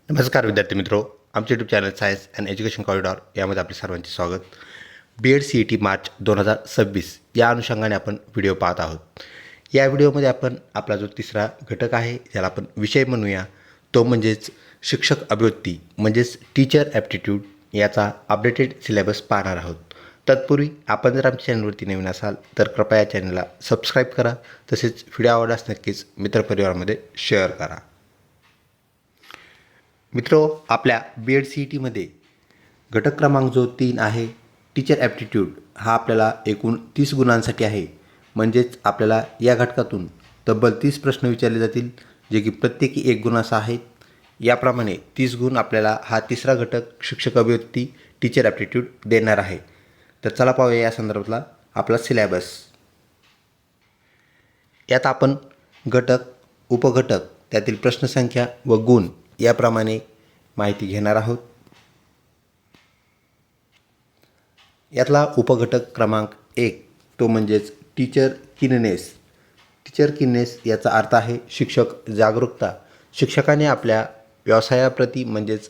नमस्कार विद्यार्थी मित्रो, आमचे YouTube channel science and education corridor यामध्ये आपले सर्वांचे स्वागत. BEd CET मार्च 2026 या अनुषंगाने आपण व्हिडिओ पाहत आहोत. या व्हिडिओमध्ये आपण आपला जो तिसरा घटक आहे ज्याला आपण विषय म्हणूया तो म्हणजेच शिक्षक अभिवृत्ती म्हणजेच टीचर ॲप्टिट्यूड याचा अपडेटेड सिलेबस पाहणार आहोत. तत्पूर्वी आपण जर आमच्या चॅनलवरती नवीन असाल तर कृपया या चॅनलला सबस्क्राईब करा. तसेच व्हिडिओ आवडल्यास नक्कीच मित्रपरिवारामध्ये शेअर करा. मित्रो, आपल्या BEd CETमध्ये घटक क्रमांक जो 3 आहे टीचर ॲप्टिट्यूड हा आपल्याला एकूण 30 गुणांसाठी आहे. म्हणजेच आपल्याला या घटकातून तब्बल 30 प्रश्न विचारले जातील जे की प्रत्येकी 1 गुणाचा आहेत. याप्रमाणे 30 गुण आपल्याला हा तिसरा घटक शिक्षक अभिवृत्ती टीचर ॲप्टिट्यूड देणार आहे. तर चला पाहूया या संदर्भातला आपला सिलेबस. यात आपण घटक, उपघटक, त्यातील प्रश्नसंख्या व गुण याप्रमाणे माहिती घेणार आहोत. यातला उपघटक क्रमांक 1 तो म्हणजेच टीचर कीननेस. टीचर कीननेस याचा अर्थ आहे शिक्षक जागरूकता. शिक्षकाने आपल्या व्यवसायाप्रती म्हणजेच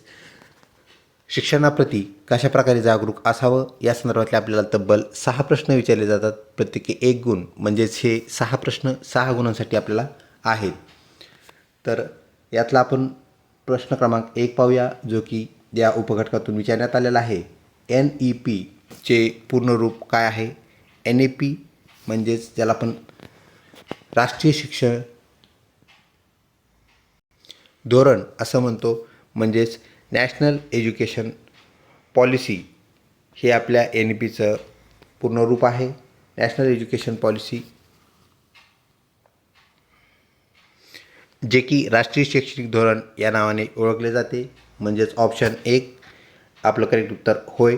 शिक्षणाप्रती कशाप्रकारे जागरूक असावं या संदर्भातले आपल्याला तब्बल 6 प्रश्न विचारले जातात. प्रत्येकी 1 गुण म्हणजेच हे 6 प्रश्न 6 गुणांसाठी आपल्याला आहेत. तर यातला आपण प्रश्न क्रमांक 1 पाहूया जो की या उपघटकातून विचारण्यात आलेला आहे. NEP चे पूर्ण रूप काय आहे? NEP म्हणजेच ज्याला आपण राष्ट्रीय शिक्षण धोरण असं म्हणतो. म्हणजेच नॅशनल एज्युकेशन पॉलिसी हे आपल्या NEPचं पूर्ण रूप आहे. नॅशनल एज्युकेशन पॉलिसी जे की राष्ट्रीय शैक्षणिक धोरण या नावाने ओळखले जाते. म्हणजेच ऑप्शन 1 आपलं करेक्ट उत्तर होय.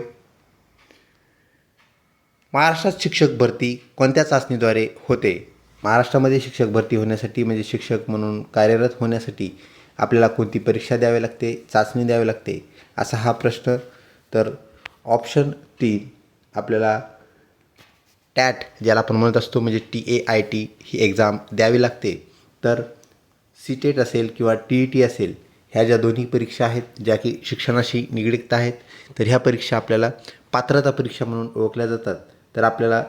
महाराष्ट्रात शिक्षक भरती कोणत्या चाचणीद्वारे होते? महाराष्ट्रामध्ये शिक्षक भरती होण्यासाठी म्हणजे शिक्षक म्हणून कार्यरत होण्यासाठी आपल्याला कोणती परीक्षा द्यावी लागते, चाचणी द्यावी लागते असा हा प्रश्न. तर ऑप्शन 3 आपल्याला टॅट ज्याला आपण म्हणत असतो म्हणजे TAIT ही एक्झाम द्यावी लागते. तर CTET असेल किंवा TET असेल ह्या ज्या दोन्ही परीक्षा आहेत ज्या की शिक्षणाशी निगडीत आहेत तर ह्या परीक्षा आपल्याला पात्रता परीक्षा म्हणून ओळखल्या जातात. तर आपल्याला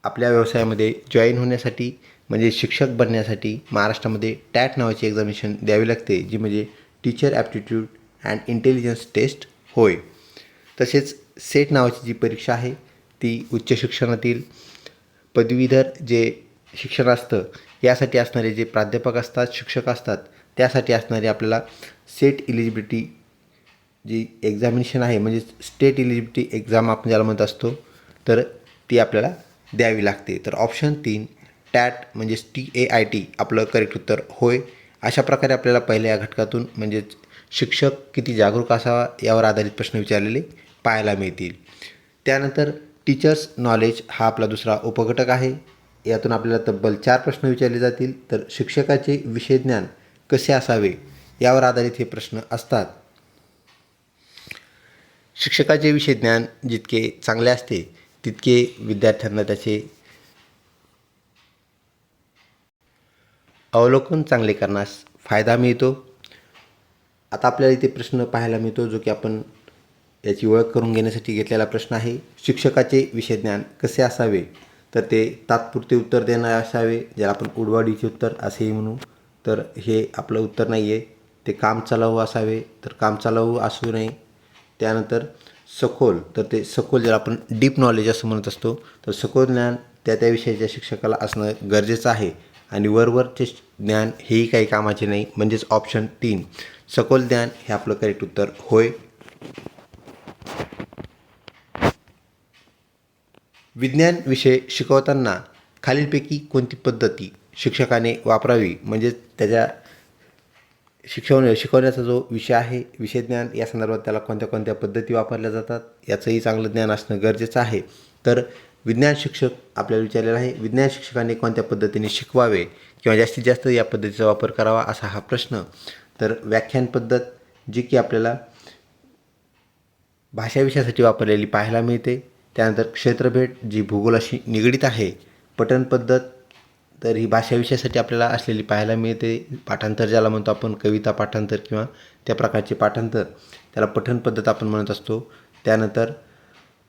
आपल्या व्यवसायामध्ये जॉईन होण्यासाठी म्हणजे शिक्षक बनण्यासाठी महाराष्ट्रामध्ये टॅट नावाची एक्झामिनेशन द्यावी लागते जी म्हणजे teacher aptitude and intelligence test होय. तसेच सेट नावाची जी परीक्षा आहे ती उच्च शिक्षणातील पदवीधर जे शिक्षण असतं यासाठी असणारे जे प्राध्यापक असतात, शिक्षक असतात त्यासाठी असणारी आपल्याला सेट इलिजिबिलिटी जी एक्झामिनेशन आहे म्हणजे स्टेट इलिजिबिलिटी एक्झाम आपण ज्याला म्हणत असतो तर ती आपल्याला द्यावी लागते. तर ऑप्शन 3 टॅट म्हणजेच TAIT आपलं करेक्ट उत्तर होय. अशा प्रकारे आपल्याला पहिल्या या घटकातून म्हणजेच शिक्षक किती जागरूक असावा यावर आधारित प्रश्न विचारलेले पाहायला मिळतील. त्यानंतर टीचर्स नॉलेज हा आपला दुसरा उपघटक आहे. यातून आपल्याला तब्बल 4 प्रश्न विचारले जातील. तर शिक्षकाचे विषय ज्ञान कसे असावे यावर आधारित हे प्रश्न असतात. शिक्षकाचे विषय ज्ञान जितके चांगले असते तितके विद्यार्थ्यांना त्याचे अवलोकन चांगले करण्यास फायदा मिळतो. आता आपल्याला इथे प्रश्न पाहायला मिळतो जो की आपण याची ओळख करून घेण्यासाठी घेतलेला प्रश्न आहे. शिक्षकाचे विषय ज्ञान कसे असावे? तर ते तात्पुरते उत्तर देणारे असावे ज्याला आपण उडवाडीचे उत्तर असेही म्हणू. तर हे आपलं उत्तर नाही आहे. ते काम चालवू असावे तर काम चालवू असू नये. त्यानंतर सखोल तर ते सखोल ज्याला आपण डीप नॉलेज असं म्हणत असतो तर सखोल ज्ञान त्या विषयाच्या शिक्षकाला असणं गरजेचं आहे. आणि वरवरचे ज्ञान हेही काही कामाचे नाही. म्हणजेच ऑप्शन 3 सखोल ज्ञान हे आपलं करेक्ट उत्तर होय. विज्ञान विषय शिकवताना खालीलपैकी कोणती पद्धती शिक्षकाने वापरावी? म्हणजेच त्याच्या शिकवण्याचा जो विषय आहे विषय ज्ञान या संदर्भात त्याला कोणत्या कोणत्या पद्धती वापरल्या जातात याचंही चांगलं ज्ञान असणं गरजेचं आहे. तर विज्ञान शिक्षक आपल्याला विचारलेला आहे विज्ञान शिक्षकाने कोणत्या पद्धतीने शिकवावे किंवा जास्तीत जास्त या पद्धतीचा वापर करावा असा हा प्रश्न. तर व्याख्यान पद्धत जी की आपल्याला भाषा विषयासाठी वापरलेली पाहायला मिळते. त्यानंतर क्षेत्रभेट जी भूगोलाशी निगडीत आहे. पठण पद्धत तर ही भाषा विषयासाठी आपल्याला असलेली पाहायला मिळते. पाठांतर ज्याला म्हणतो आपण, कविता पाठांतर किंवा त्या प्रकारचे पाठांतर, त्याला पठण पद्धत आपण म्हणत असतो. त्यानंतर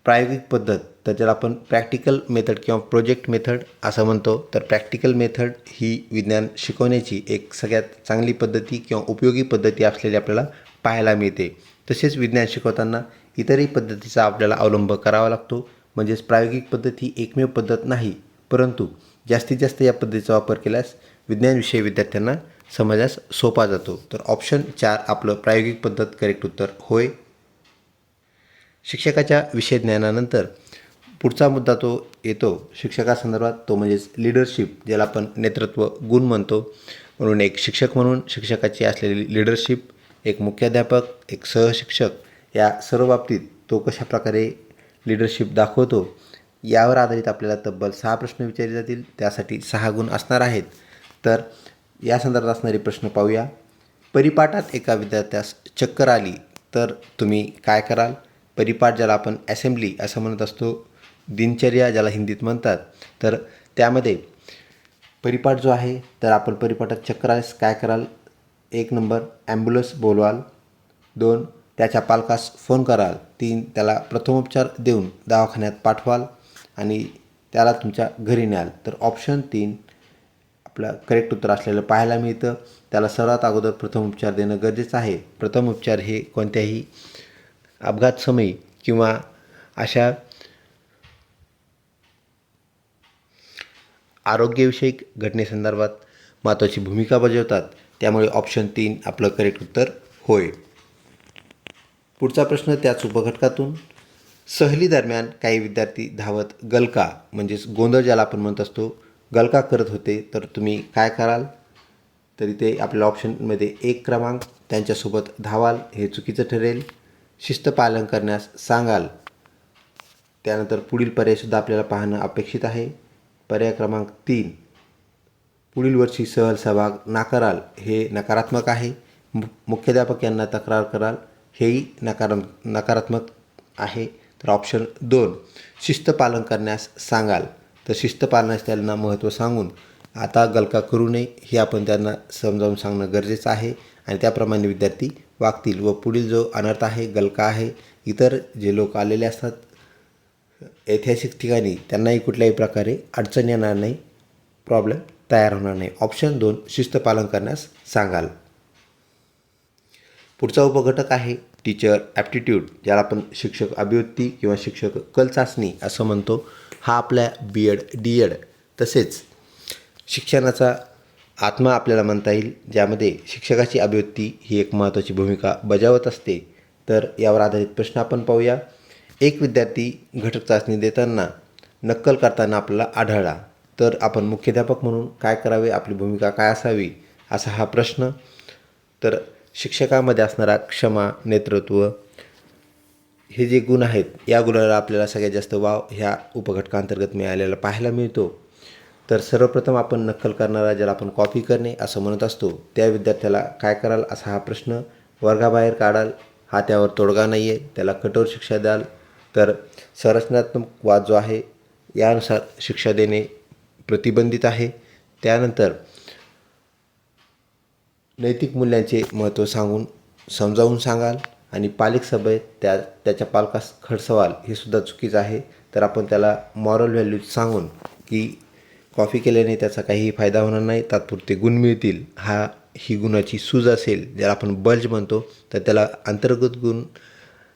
प्रायोगिक पद्धत, तर ज्याला आपण प्रॅक्टिकल मेथड किंवा प्रोजेक्ट मेथड असं म्हणतो. तर प्रॅक्टिकल मेथड ही विज्ञान शिकवण्याची एक सगळ्यात चांगली पद्धती किंवा उपयोगी पद्धती असलेली आपल्याला पाहायला मिळते. तसेच विज्ञान शिकवताना इतरही पद्धतीचा आपल्याला अवलंब करावा लागतो. म्हणजेच प्रायोगिक पद्धत ही एकमेव पद्धत नाही, परंतु जास्तीत जास्त या पद्धतीचा वापर केल्यास विज्ञान विषय विद्यार्थ्यांना समजण्यास सोपा जातो. तर ऑप्शन 4 आपलं प्रायोगिक पद्धत करेक्ट उत्तर होय. शिक्षकाच्या विषय ज्ञानानंतर पुढचा मुद्दा तो येतो शिक्षकासंदर्भात, तो म्हणजेच लीडरशिप, ज्याला आपण नेतृत्व गुण म्हणतो. म्हणून एक शिक्षक म्हणून शिक्षकाची असलेली लीडरशिप, एक मुख्याध्यापक, एक सहशिक्षक या सर्व बाबतीत तो कशाप्रकारे लीडरशिप दाखवतो यावर आधारित आपल्याला तब्बल 6 प्रश्न विचारले जातील. त्यासाठी 6 गुण असणार आहेत. तर या संदर्भात असणारे प्रश्न पाहूया. परिपाठात एका विद्यार्थ्यास चक्कर आली तर तुम्ही काय कराल? परिपाठ ज्याला आपण असेंब्ली असं म्हणत असतो, दिनचर्या ज्याला हिंदीत म्हणतात, तर त्यामध्ये परिपाठ जो आहे, तर आपण परिपाठात चक्कर आल्यास काय कराल? 1 नंबर ॲम्ब्युलन्स बोलवाल. 2 त्याच्या पालकास फोन कराल. 3 त्याला प्रथमोपचार देऊन दवाखान्यात पाठवाल आणि त्याला तुमच्या घरी न्याल. तर ऑप्शन 3 आपलं करेक्ट उत्तर असलेलं पाहायला मिळतं. त्याला सर्वात अगोदर प्रथमोपचार देणं गरजेचं आहे. प्रथमोपचार हे कोणत्याही अपघात समयी किंवा अशा आरोग्यविषयक घटनेसंदर्भात महत्त्वाची भूमिका बजावतात. त्यामुळे ऑप्शन 3 आपलं करेक्ट उत्तर होय. पुढचा प्रश्न त्याच उपघटकातून. सहली दरम्यान काही विद्यार्थी धावत गलका म्हणजेच गोंधळ ज्याला आपण म्हणत असतो, गलका करत होते, तर तुम्ही काय कराल? तर इथे आपल्या ऑप्शनमध्ये 1 क्रमांक त्यांच्यासोबत धावाल, हे चुकीचं ठरेल. शिस्त पालन करण्यास सांगाल. त्यानंतर पुढील पर्यायसुद्धा आपल्याला पाहणं अपेक्षित आहे. पर्याय क्रमांक 3 पुढील वर्षी सहल सहभाग नाकाराल, हे नकारात्मक आहे. मुख्याध्यापक यांना तक्रार कराल, हेही नकारात्मक आहे. तर ऑप्शन 2 शिस्त पालन करण्यास सांगाल, तर शिस्त पालनास त्यांना महत्त्व सांगून आता गलका करू नये हे आपण त्यांना समजावून सांगणं गरजेचं आहे आणि त्याप्रमाणे विद्यार्थी वागतील व पुढील जो अनर्थ आहे, गलका आहे, इतर जे लोक आलेले असतात ऐतिहासिक ठिकाणी, त्यांनाही कुठल्याही प्रकारे अडचण येणार नाही, प्रॉब्लेम तयार होणार नाही. ऑप्शन 2 शिस्त पालन करण्यास सांगाल. पुढचा उपघटक आहे टीचर ॲप्टिट्यूड, ज्याला आपण शिक्षक अभिव्यक्ती किंवा शिक्षक कल चाचणी असं म्हणतो. हा आपल्या BEd DEd तसेच शिक्षणाचा आत्मा आपल्याला म्हणता येईल, ज्यामध्ये शिक्षकाची अभिव्यक्ती ही एक महत्त्वाची भूमिका बजावत असते. तर यावर आधारित प्रश्न आपण पाहूया. एक विद्यार्थी घटक चाचणी देताना नक्कल करताना आपल्याला आढळला, तर आपण मुख्याध्यापक म्हणून काय करावे, आपली भूमिका काय असावी, असा हा प्रश्न. तर शिक्षकामध्ये असणारा क्षमा, नेतृत्व हे जे गुण आहेत, या गुणाला आपल्याला सगळ्यात जास्त वाव ह्या उपघटकांतर्गत मिळालेला पाहायला मिळतो. तर सर्वप्रथम आपण नक्कल करणारा, ज्याला आपण कॉपी करणे असं म्हणत असतो, त्या विद्यार्थ्याला काय कराल असा हा प्रश्न. वर्गाबाहेर काढाल, हा त्यावर तोडगा नाही आहे, त्याला कठोर शिक्षा द्याल. तर संरचनात्मक वाद जो आहे यानुसार शिक्षा देणे प्रतिबंधित आहे. त्यानंतर नैतिक मूल्यांचे महत्त्व समजावून सांगाल आणि पालक सभेत त्याच्या पालकास खडसवाल, हे सुद्धा चुकीचं आहे. तर आपण त्याला मॉरल व्हॅल्यूज सांगून की कॉफी केल्याने त्याचा काहीही फायदा होणार नाही, तात्पुरते गुण मिळतील, ही गुणाची सूज असेल, ज्याला आपण बल्ज म्हणतो, तर त्याला अंतर्गत गुण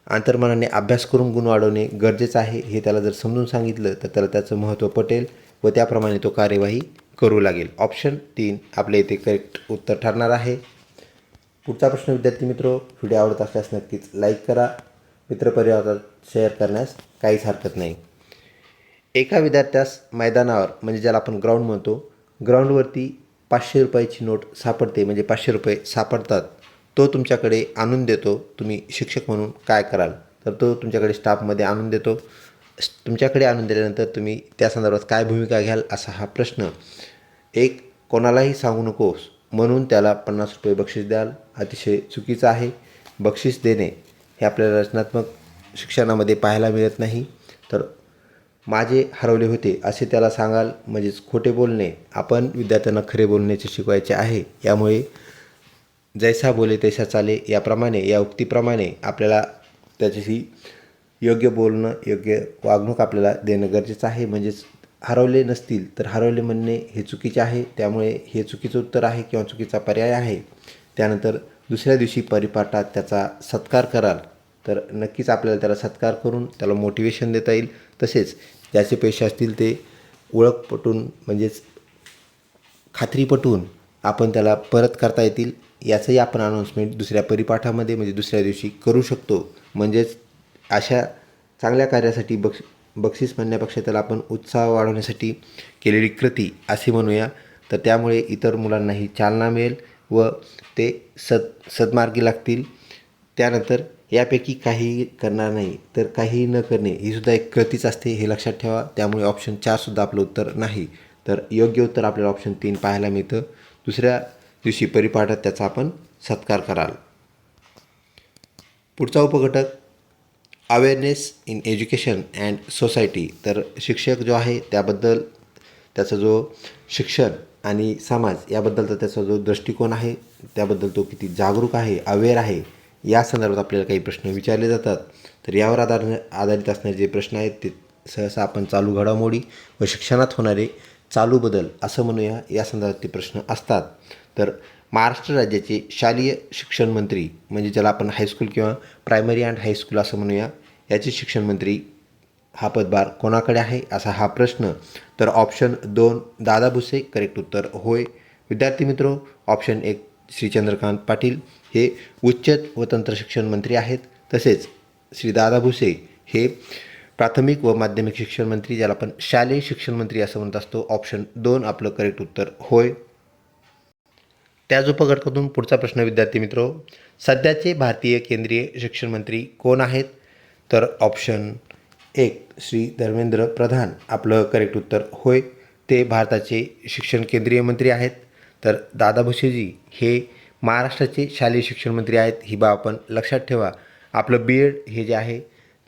अंतर्मनाने अभ्यास करून गुण वाढवणे गरजेचं आहे. हे त्याला जर समजून सांगितलं तर त्याला त्याचं महत्त्व पटेल व त्याप्रमाणे तो कार्यवाही करू लागेल. ऑप्शन 3 आपल्या इथे करेक्ट उत्तर ठरणार आहे. पुढचा प्रश्न विद्यार्थी मित्र, व्हिडिओ आवडत असल्यास नक्कीच लाईक करा, मित्रपरिवारात शेअर करण्यास काहीच हरकत नाही. एका विद्यार्थ्यास मैदानावर, म्हणजे ज्याला आपण ग्राउंड म्हणतो, ग्राउंडवरती 500 रुपयाची नोट सापडते, म्हणजे 500 रुपये सापडतात. तो तुमच्याकडे आणून देतो, तुम्ही शिक्षक म्हणून काय कराल? तर तो तुमच्याकडे स्टाफमध्ये आणून देतो. तुमच्याकडे आणून दिल्यानंतर तुम्ही त्या संदर्भात काय भूमिका घ्याल असा हा प्रश्न. 1 कोणालाही सांगू नकोस म्हणून त्याला 50 रुपये बक्षीस द्याल, अतिशय चुकीचं आहे. बक्षीस देणे हे आपल्याला रचनात्मक शिक्षणामध्ये पाहायला मिळत नाही. तर माझे हरवले होते असे त्याला सांगाल, म्हणजेच खोटे बोलणे. आपण विद्यार्थ्यांना खरे बोलण्याचे शिकवायचे आहे. यामुळे जैसा बोले तैसा चाले याप्रमाणे, या उक्तीप्रमाणे आपल्याला त्याच्याशी योग्य बोलणं, योग्य वागणूक आपल्याला देणं गरजेचं आहे. म्हणजेच हरवले नसतील तर हरवले म्हणणे हे चुकीचे आहे. त्यामुळे हे चुकीचं उत्तर आहे किंवा चुकीचा पर्याय आहे. त्यानंतर दुसऱ्या दिवशी परिपाठात त्याचा सत्कार कराल तर नक्कीच आपल्याला त्याला सत्कार करून त्याला मोटिवेशन देता येईल. तसेच ज्याचे पैसे असतील ते ओळख पटवून, म्हणजेच खात्री पटवून आपण त्याला परत करता येतील. याचंही आपण अनाऊन्समेंट दुसऱ्या परिपाठामध्ये म्हणजे दुसऱ्या दिवशी करू शकतो. म्हणजेच अशा चांगल्या कार्यासाठी बक्षीस म्हणण्यापेक्षा त्याला आपण उत्साह वाढवण्यासाठी केलेली कृती असे म्हणूया. तर त्यामुळे इतर मुलांनाही चालना मिळेल व ते सद्मार्गी लागतील. त्यानंतर यापैकी काहीही करणार नाही तर काहीही न करणे ही सुद्धा एक कृतीच असते, हे लक्षात ठेवा. त्यामुळे ऑप्शन 4 सुद्धा आपलं उत्तर नाही. तर योग्य उत्तर आपल्याला ऑप्शन 3 पाहायला मिळतं. दुसऱ्या दिवशी परिपाठात त्याचा आपण सत्कार कराल. पुढचा उपघटक awareness in education and society. तर शिक्षक जो आहे त्याबद्दल त्याचा जो शिक्षण आणि समाज याबद्दलचा त्याचा जो दृष्टिकोन आहे त्याबद्दल तो किती जागरूक आहे, अवेअर आहे, या संदर्भात आपल्याला काही प्रश्न विचारले जातात. तर यावर आधारित असणारे जे प्रश्न आहेत ते सहसा आपण चालू घडामोडी व शिक्षणात होणारे चालू बदल असं म्हणूया, या संदर्भात ते प्रश्न असतात. तर महाराष्ट्र राज्याचे शालेय शिक्षण मंत्री, म्हणजे ज्याला आपण हायस्कूल किंवा प्रायमरी अँड हायस्कूल असं म्हणूया, याचे शिक्षण मंत्री हा पदभार कोणाकडे आहे असा हा प्रश्न. तर ऑप्शन 2 दादा भुसे करेक्ट उत्तर होय. विद्यार्थी मित्रो, ऑप्शन 1 श्री चंद्रकांत पाटील हे उच्च व तंत्र शिक्षण मंत्री आहेत. तसेच श्री दादा भुसे हे प्राथमिक व माध्यमिक शिक्षण मंत्री, ज्याला आपण शालेय शिक्षण मंत्री असं म्हणत असतो. ऑप्शन 2 आपलं करेक्ट उत्तर होय. त्याच उपघटकातून पुढचा प्रश्न विद्यार्थी मित्रो, सध्याचे भारतीय केंद्रीय शिक्षण मंत्री कोण आहेत? तर ऑप्शन 1 श्री धर्मेंद्र प्रधान आपलं करेक्ट उत्तर होय. ते भारताचे शिक्षण केंद्रीय मंत्री आहेत. तर दादा भुसेजी हे महाराष्ट्राचे शालेय शिक्षण मंत्री आहेत. ही बाब आपण लक्षात ठेवा. आपलं BEd हे जे आहे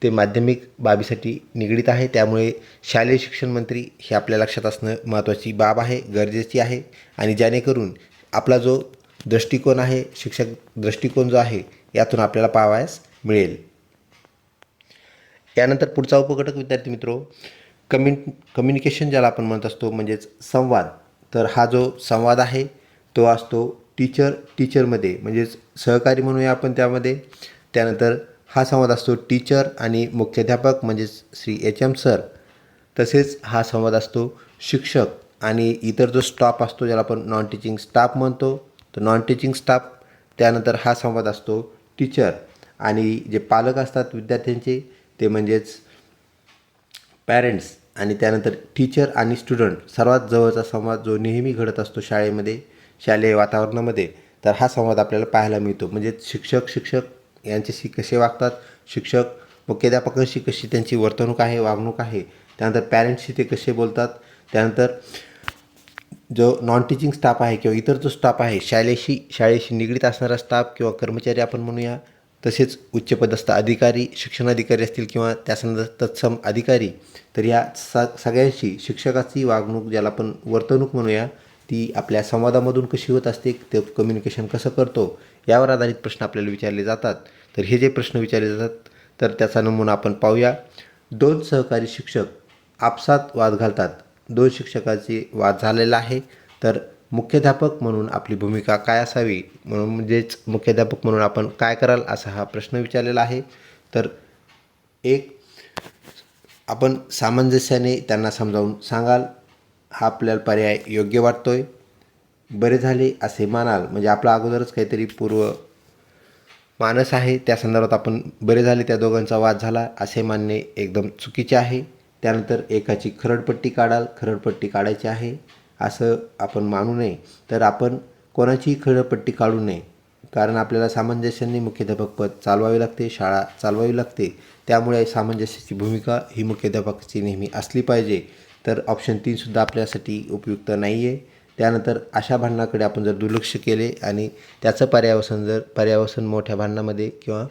ते माध्यमिक बाबीसाठी निगडीत आहे. त्यामुळे शालेय शिक्षण मंत्री हे आपल्या लक्षात असणं महत्त्वाची बाब आहे, गरजेची आहे. आणि जेणेकरून आपला जो दृष्टिकोन आहे, शिक्षक दृष्टिकोन जो आहे, यातून आपल्याला पाहावयास मिळेल. यानंतर पुढचा उपघटक विद्यार्थी मित्रो, कम्युनिकेशन ज्याला आपण म्हणत असतो, म्हणजेच संवाद. तर हा जो संवाद आहे तो असतो टीचरमध्ये, म्हणजेच सहकारी म्हणूया आपण त्यामध्ये. त्यानंतर हा संवाद असतो टीचर आणि मुख्याध्यापक म्हणजेच श्री HM सर. तसेच हा संवाद असतो शिक्षक आणि इतर जो स्टाफ असतो ज्याला आपण नॉन टीचिंग स्टाफ म्हणतो, तर नॉन टीचिंग स्टाफ. त्यानंतर हा संवाद असतो टीचर आणि जे पालक असतात विद्यार्थ्यांचे ते म्हणजेच पॅरेंट्स. आणि त्यानंतर टीचर आणि स्टुडंट, सर्वात जवळचा संवाद जो नेहमी घडत असतो शाळेमध्ये, शालेय वातावरणामध्ये. तर हा संवाद आपल्याला पाहायला मिळतो. म्हणजेच शिक्षक यांच्याशी कसे वागतात, शिक्षक मुख्याध्यापकांशी कशी त्यांची वर्तणूक आहे, वागणूक आहे. त्यानंतर पॅरेंट्सशी ते कसे बोलतात. त्यानंतर जो नॉन टीचिंग स्टाफ आहे किंवा इतर जो स्टाफ आहे, शाळेशी निगडीत असणारा स्टाफ किंवा कर्मचारी आपण म्हणूया. तसेच उच्चपदस्थ अधिकारी, शिक्षण अधिकारी असतील किंवा त्यासंदर्भात तत्सम अधिकारी. तर या सगळ्यांशी शिक्षकाची वागणूक, ज्याला आपण वर्तणूक म्हणूया, ती आपल्या संवादामधून कशी होत असते, ते कम्युनिकेशन कसं करतो, यावर आधारित प्रश्न आपल्याला विचारले जातात. तर हे जे प्रश्न विचारले जातात तर त्याचा नमुना आपण पाहूया. 2 सहकारी शिक्षक आपसात वाद घालतात. 2 शिक्षकाचे वाद झालेला आहे. तर मुख्याध्यापक म्हणून आपली भूमिका काय असावी, म्हणजेच मुख्याध्यापक म्हणून आपण काय कराल असा हा प्रश्न विचारलेला आहे. तर एक आपण सामंजस्याने त्यांना समजावून सांगाल, हा आपल्याला पर्याय योग्य वाटतोय. बरे झाले असे मानाल, म्हणजे आपला अगोदरच काहीतरी पूर्व मानस आहे, त्या संदर्भात आपण बरे झाले, त्या दोघांचा वाद झाला असे मानणे एकदम चुकीचे आहे. त्यानंतर एकाची खरडपट्टी काढाल, खरडपट्टी काढायची आहे असं आपण मानू नये. तर आपण कोणाचीही खरडपट्टी काढू नये, कारण आपल्याला सामंजस्याने मुख्याध्यापक पद चालवावे लागते, शाळा चालवावी लागते. त्यामुळे सामंजस्याची भूमिका ही मुख्याध्यापकाची नेहमी असली पाहिजे. तर ऑप्शन 3 सुद्धा आपल्यासाठी उपयुक्त नाही आहे. त्यानंतर अशा भांडणाकडे आपण जर दुर्लक्ष केले आणि त्याचं पर्यावसन मोठ्या भांडणामध्ये किंवा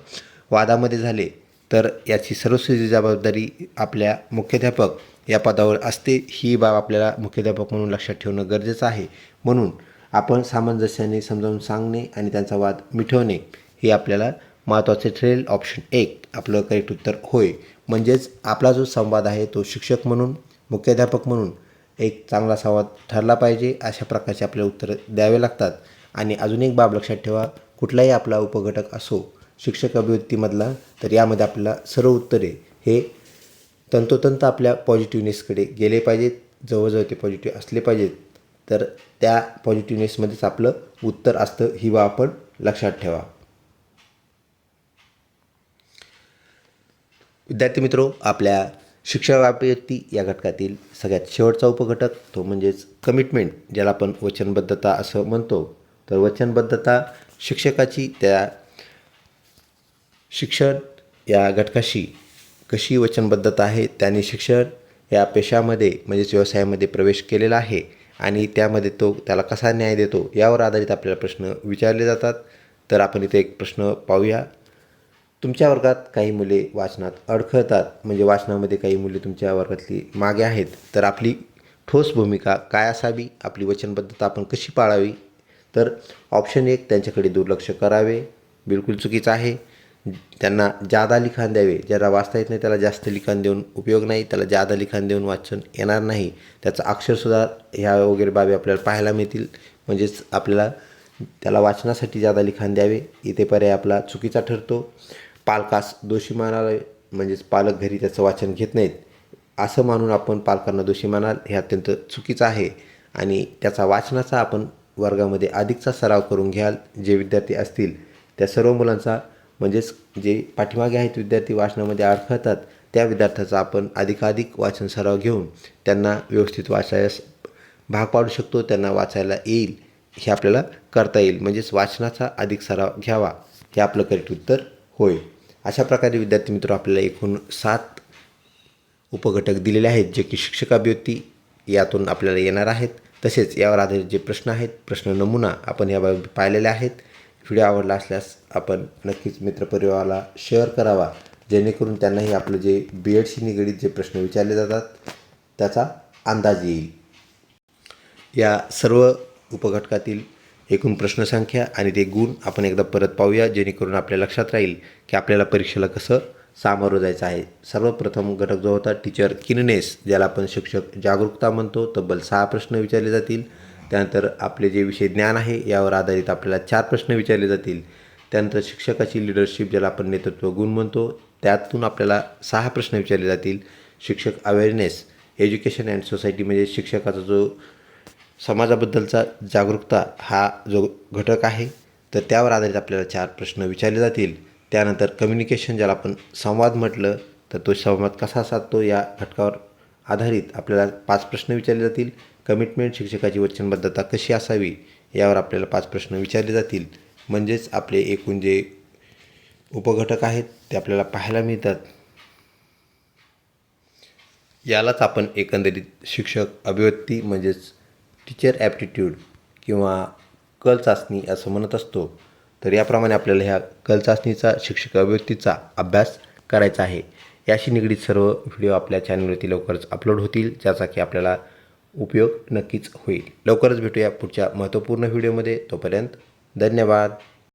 वादामध्ये झाले तर याची सर्वस्वी जबाबदारी आपल्या मुख्याध्यापक या पदावर असते ही बाब आपल्याला मुख्याध्यापक म्हणून लक्षात ठेवणं गरजेचं आहे. म्हणून आपण सामंजस्याने समजावून सांगणे आणि त्यांचा वाद मिटवणे हे आपल्याला महत्त्वाचे ठरेल. ऑप्शन 1 आपलं करेक्ट उत्तर होय. म्हणजेच आपला जो संवाद आहे तो शिक्षक म्हणून मुख्याध्यापक म्हणून एक चांगला संवाद ठरला पाहिजे. अशा प्रकारचे आपल्याला उत्तरं द्यावे लागतात. आणि अजून एक बाब लक्षात ठेवा, कुठलाही आपला उपघटक असो शिक्षक अभिव्यक्तीमधला, तर यामध्ये आपल्याला सर्व उत्तरे हे तंतोतंत आपल्या पॉझिटिव्हनेसकडे गेले पाहिजेत, जवळजवळ ते पॉझिटिव्ह असले पाहिजेत. तर त्या पॉझिटिव्हनेसमध्येच आपलं उत्तर असतं ही बाब आपण लक्षात ठेवा. विद्यार्थी मित्रो, आपल्या शिक्षक अभिव्यक्ती या घटकातील सगळ्यात शेवटचा उपघटक तो म्हणजेच कमिटमेंट, ज्याला आपण वचनबद्धता असं म्हणतो. तर वचनबद्धता शिक्षकाची त्या शिक्षण या घटकाशी कशी वचनबद्धता आहे, त्याने शिक्षण या पेशामध्ये म्हणजेच व्यवसायामध्ये प्रवेश केलेला आहे आणि त्यामध्ये तो त्याला कसा न्याय देतो यावर आधारित आपल्याला प्रश्न विचारले जातात. तर आपण इथे एक प्रश्न पाहूया. तुमच्या वर्गात काही मुले वाचनात अडखळतात, म्हणजे वाचनामध्ये काही मुले तुमच्या वर्गातली मागे आहेत, तर आपली ठोस भूमिका काय असावी, आपली वचनबद्धता आपण कशी पाळावी. तर ऑप्शन 1 त्यांच्याकडे दुर्लक्ष करावे, बिलकुल चुकीचं आहे. त्यांना जादा लिखाण द्यावे, ज्याला वाचता येत नाही त्याला जास्त लिखाण देऊन उपयोग नाही, त्याला जादा लिखाण देऊन वाचन येणार नाही, त्याचं अक्षरसुद्धा ह्या वगैरे बाबी आपल्याला पाहायला मिळतील. म्हणजेच आपल्याला त्याला वाचनासाठी जादा लिखाण द्यावे, इथे पर्याय आपला चुकीचा ठरतो. पालकास दोषी मानावे, म्हणजेच पालक घरी त्याचं वाचन घेत नाहीत असं मानून आपण पालकांना दोषी मानाल, हे अत्यंत चुकीचं आहे. आणि त्याचा वाचनाचा आपण वर्गामध्ये अधिकचा सराव करून घ्याल. जे विद्यार्थी असतील त्या सर्व मुलांचा, म्हणजेच जे पाठीमागे आहेत विद्यार्थी वाचनामध्ये अडखळतात, त्या विद्यार्थ्याचा आपण अधिकाधिक वाचन सराव घेऊन त्यांना व्यवस्थित वाचायस भाग पाडू शकतो, त्यांना वाचायला येईल हे आपल्याला करता येईल. म्हणजेच वाचनाचा अधिक सराव घ्यावा हे आपलं करेक्ट उत्तर होय. अशा प्रकारे विद्यार्थी मित्र आपल्याला एकूण 7 उपघटक दिलेले आहेत, जे की शिक्षक अभिव्यक्ती यातून आपल्याला येणार आहेत. तसेच यावर आधारित जे प्रश्न आहेत, प्रश्न नमुना आपण याबाबत पाहिलेले आहेत. व्हिडिओ आवडला असल्यास आपण नक्कीच मित्रपरिवाराला शेअर करावा, जेणेकरून त्यांनाही आपलं जे BEdशी निगडीत जे प्रश्न विचारले जातात त्याचा अंदाज येईल. या सर्व उपघटकातील एकूण प्रश्नसंख्या आणि ते गुण आपण एकदा परत पाहूया, जेणेकरून आपल्या लक्षात राहील की आपल्याला परीक्षेला कसं सामोरं जायचं आहे. सर्वप्रथम घटक जो होता टीचर किननेस, ज्याला आपण शिक्षक जागरूकता म्हणतो, तब्बल 6 प्रश्न विचारले जातील. त्यानंतर आपले जे विषय ज्ञान आहे यावर आधारित आपल्याला 4 प्रश्न विचारले जातील. त्यानंतर शिक्षकाची लिडरशिप, ज्याला आपण नेतृत्व गुण म्हणतो, त्यातून आपल्याला 6 प्रश्न विचारले जातील. शिक्षक अवेअरनेस, एज्युकेशन अँड सोसायटी, म्हणजे शिक्षकाचा जो समाजाबद्दलचा जागरूकता हा जो घटक आहे, तर त्यावर आधारित आपल्याला 4 प्रश्न विचारले जातील. त्यानंतर कम्युनिकेशन, ज्याला आपण संवाद म्हटलं, तर तो संवाद कसा साधतो या घटकावर आधारित आपल्याला 5 प्रश्न विचारले जातील. कमिटमेंट, शिक्षकाची वचनबद्धता कशी असावी यावर आपल्याला 5 प्रश्न विचारले जातील. म्हणजेच आपले एकूण जे उपघटक आहेत ते आपल्याला पाहायला मिळतात. यालाच आपण एकंदरीत शिक्षक अभिव्यक्ती म्हणजेच टीचर ॲप्टिट्यूड किंवा कल चाचणी असं म्हणत असतो. तर याप्रमाणे आपल्याला ह्या कल चाचणीचा, शिक्षक अभिव्यक्तीचा अभ्यास करायचा आहे. याशी निगडीत सर्व व्हिडिओ आपल्या चॅनलवरती लवकरच अपलोड होतील, ज्याचा की आपल्याला उपयोग नक्कीच होईल. लवकरच भेटूया पुढच्या महत्त्वपूर्ण व्हिडिओमध्ये. तोपर्यंत धन्यवाद.